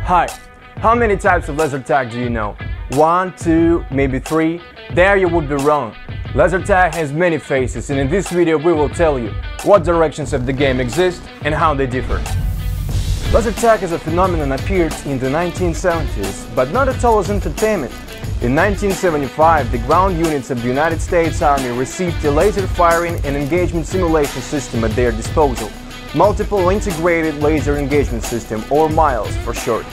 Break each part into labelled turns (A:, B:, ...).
A: Hi, how many types of laser tag do you know? 1, 2, maybe 3? There you would be wrong. Laser tag has many faces, and in this video we will tell you what directions of the game exist and how they differ. Laser tag as a phenomenon appeared in the 1970s, but not at all as entertainment. In 1975, the ground units of the United States Army received a laser firing and engagement simulation system at their disposal. Multiple Integrated Laser Engagement System, or MILES for short.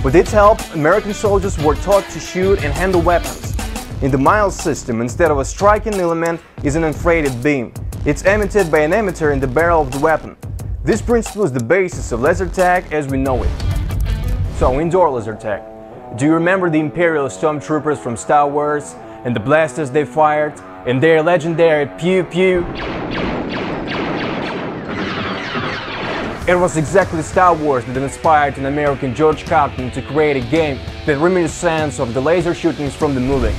A: With its help, American soldiers were taught to shoot and handle weapons. In the MILES system, instead of a striking element, is an infrared beam. It's emitted by an emitter in the barrel of the weapon. This principle is the basis of laser tag as we know it. So, indoor laser tag. Do you remember the Imperial Stormtroopers from Star Wars and the blasters they fired and their legendary pew pew? It was exactly Star Wars that inspired an American George Carlin to create a game that reminiscence of the laser shootings from the movie.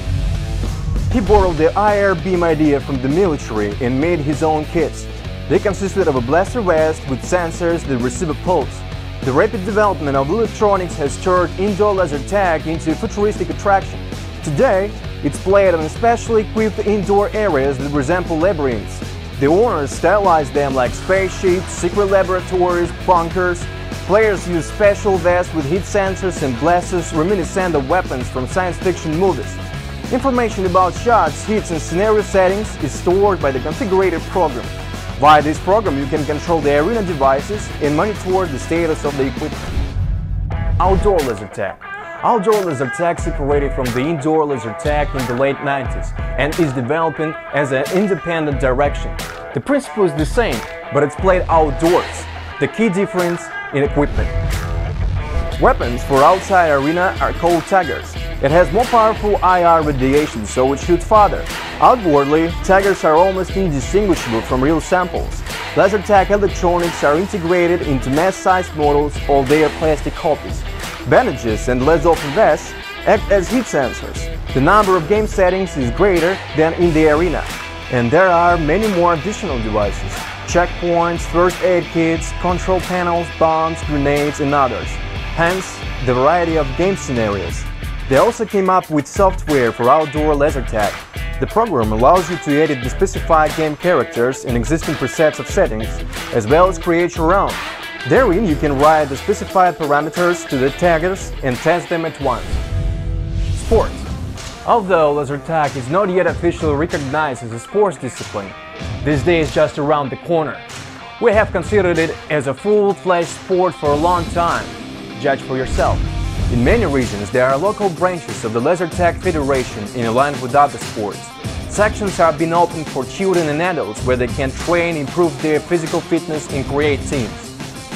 A: He borrowed the IR beam idea from the military and made his own kits. They consisted of a blaster vest with sensors that receive a pulse. The rapid development of electronics has turned indoor laser tag into a futuristic attraction. Today, it's played in specially equipped indoor areas that resemble labyrinths. The owners stylize them like spaceships, secret laboratories, bunkers. Players use special vests with heat sensors and blasters reminiscent of weapons from science fiction movies. Information about shots, hits and scenario settings is stored by the configured program. Via this program you can control the arena devices and monitor the status of the equipment. Outdoor laser tag. Outdoor laser tag separated from the indoor laser tag in the late 90s and is developing as an independent direction. The principle is the same, but it's played outdoors. The key difference in equipment. Weapons for outside arena are called taggers. It has more powerful IR radiation, so it shoots farther. Outwardly, taggers are almost indistinguishable from real samples. Laser tag electronics are integrated into mass-sized models or their plastic copies. Bandages and less often vests act as heat sensors. The number of game settings is greater than in the arena. And there are many more additional devices. Checkpoints, first aid kits, control panels, bombs, grenades and others. Hence, the variety of game scenarios. They also came up with software for outdoor laser tag. The program allows you to edit the specified game characters and existing presets of settings, as well as create your own. Therein you can write the specified parameters to the taggers and test them at once. Sports. Although laser tag is not yet officially recognized as a sports discipline, this day is just around the corner. We have considered it as a full-fledged sport for a long time. Judge for yourself. In many regions there are local branches of the Laser Tag Federation in alignment with other sports. Sections are being opened for children and adults where they can train, improve their physical fitness and create teams.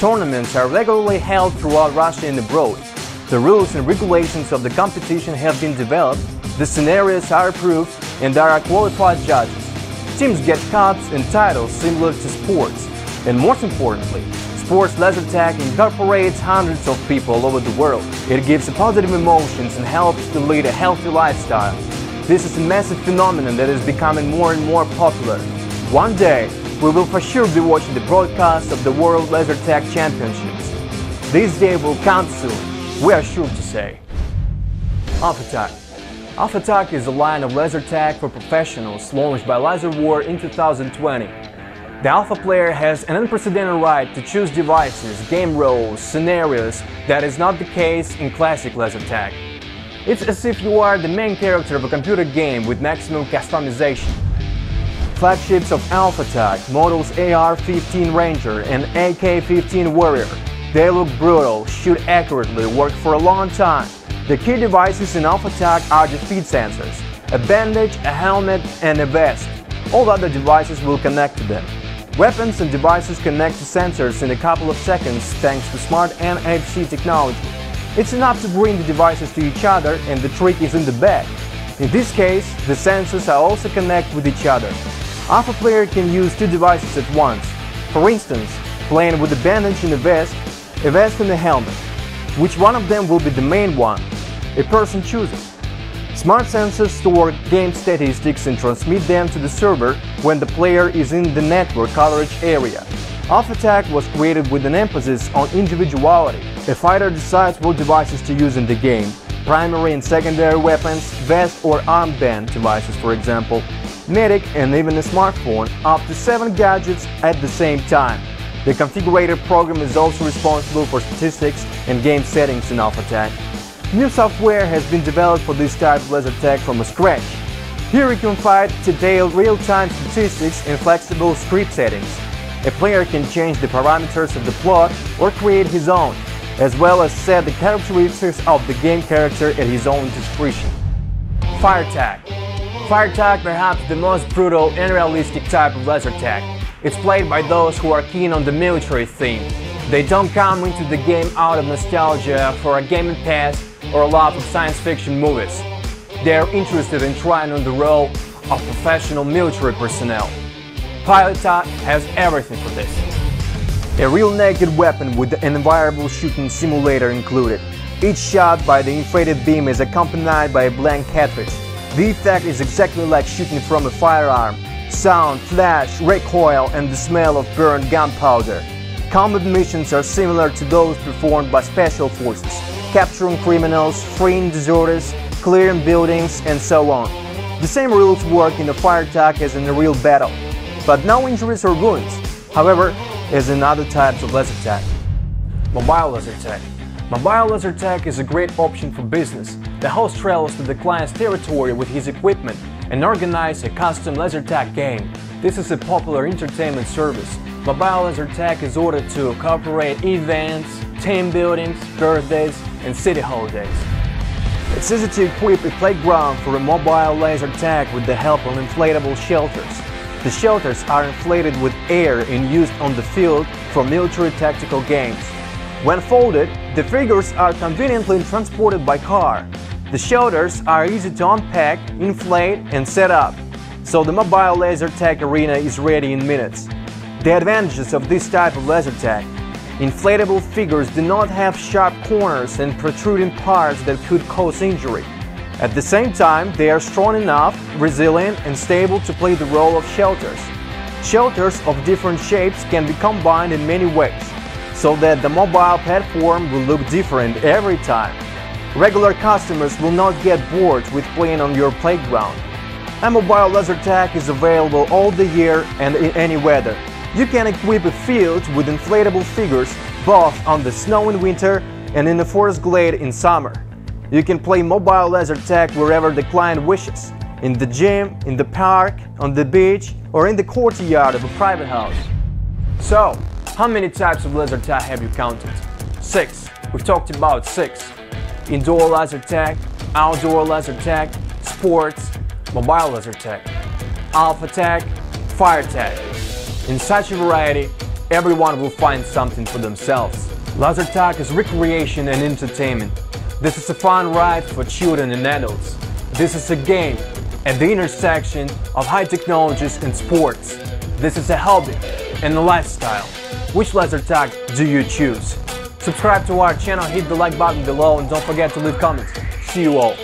A: Tournaments are regularly held throughout Russia and abroad. The rules and regulations of the competition have been developed, the scenarios are approved, and there are qualified judges. Teams get cups and titles similar to sports. And most importantly, sports laser tag incorporates hundreds of people all over the world. It gives positive emotions and helps to lead a healthy lifestyle. This is a massive phenomenon that is becoming more and more popular. One day, we will for sure be watching the broadcast of the World Laser Tag Championships. This day will come soon, we are sure to say. ALPHATAG. ALPHATAG is a line of laser tag for professionals launched by Laser War in 2020. The Alpha player has an unprecedented right to choose devices, game roles, scenarios that is not the case in classic laser tag. It's as if you are the main character of a computer game with maximum customization. Flagships of ALPHATAG, models AR-15 Ranger and AK-15 Warrior. They look brutal, shoot accurately, work for a long time. The key devices in ALPHATAG are the feet sensors, a bandage, a helmet and a vest. All other devices will connect to them. Weapons and devices connect to sensors in a couple of seconds thanks to smart NFC technology. It's enough to bring the devices to each other and the trick is in the bag. In this case, the sensors are also connected with each other. Alpha player can use two devices at once. For instance, playing with a bandage and a vest and a helmet. Which one of them will be the main one? A person chooses. Smart sensors store game statistics and transmit them to the server when the player is in the network coverage area. ALPHATAG was created with an emphasis on individuality. A fighter decides what devices to use in the game, primary and secondary weapons, vest or armband devices for example, medic and even a smartphone, up to 7 gadgets at the same time. The configurator program is also responsible for statistics and game settings in ALPHATAG. New software has been developed for this type of laser tag from scratch. Here you can find detailed real-time statistics and flexible script settings. A player can change the parameters of the plot or create his own, as well as set the characteristics of the game character at his own discretion. Fire tag. Fire tag, perhaps the most brutal and realistic type of laser tag. It's played by those who are keen on the military theme. They don't come into the game out of nostalgia for a gaming past or a love of science fiction movies. They are interested in trying on the role of professional military personnel. ALPHATAG has everything for this. A real naked weapon with an invariable shooting simulator included. Each shot by the infrared beam is accompanied by a blank cartridge. The effect is exactly like shooting from a firearm. Sound, flash, recoil and the smell of burned gunpowder. Combat missions are similar to those performed by special forces, capturing criminals, freeing deserters, clearing buildings and so on. The same rules work in a fire tag as in a real battle, but no injuries or wounds, however, as in other types of laser tag. Mobile laser tag. Mobile laser tag is a great option for business. The host travels to the client's territory with his equipment and organizes a custom laser tag game. This is a popular entertainment service. Mobile laser tag is ordered to cooperate events, team buildings, birthdays and city holidays. It's easy to equip a playground for a mobile laser tag with the help of inflatable shelters. The shelters are inflated with air and used on the field for military tactical games. When folded, the figures are conveniently transported by car. The shelters are easy to unpack, inflate and set up, so the mobile laser tag arena is ready in minutes. The advantages of this type of laser tag: inflatable figures do not have sharp corners and protruding parts that could cause injury. At the same time, they are strong enough, resilient and stable to play the role of shelters. Shelters of different shapes can be combined in many ways, so that the mobile platform will look different every time. Regular customers will not get bored with playing on your playground. A mobile laser tag is available all the year and in any weather. You can equip a field with inflatable figures both on the snow in winter and in the forest glade in summer. You can play mobile laser tag wherever the client wishes, in the gym, in the park, on the beach or in the courtyard of a private house. So, how many types of laser tag have you counted? 6. We've talked about 6. Indoor laser tag, outdoor laser tag, sports, mobile laser tag, ALPHATAG, fire tag. In such a variety, everyone will find something for themselves. Laser tag is recreation and entertainment. This is a fun ride for children and adults. This is a game at the intersection of high technologies and sports. This is a hobby and a lifestyle. Which laser tag do you choose? Subscribe to our channel, hit the like button below and don't forget to leave comments. See you all!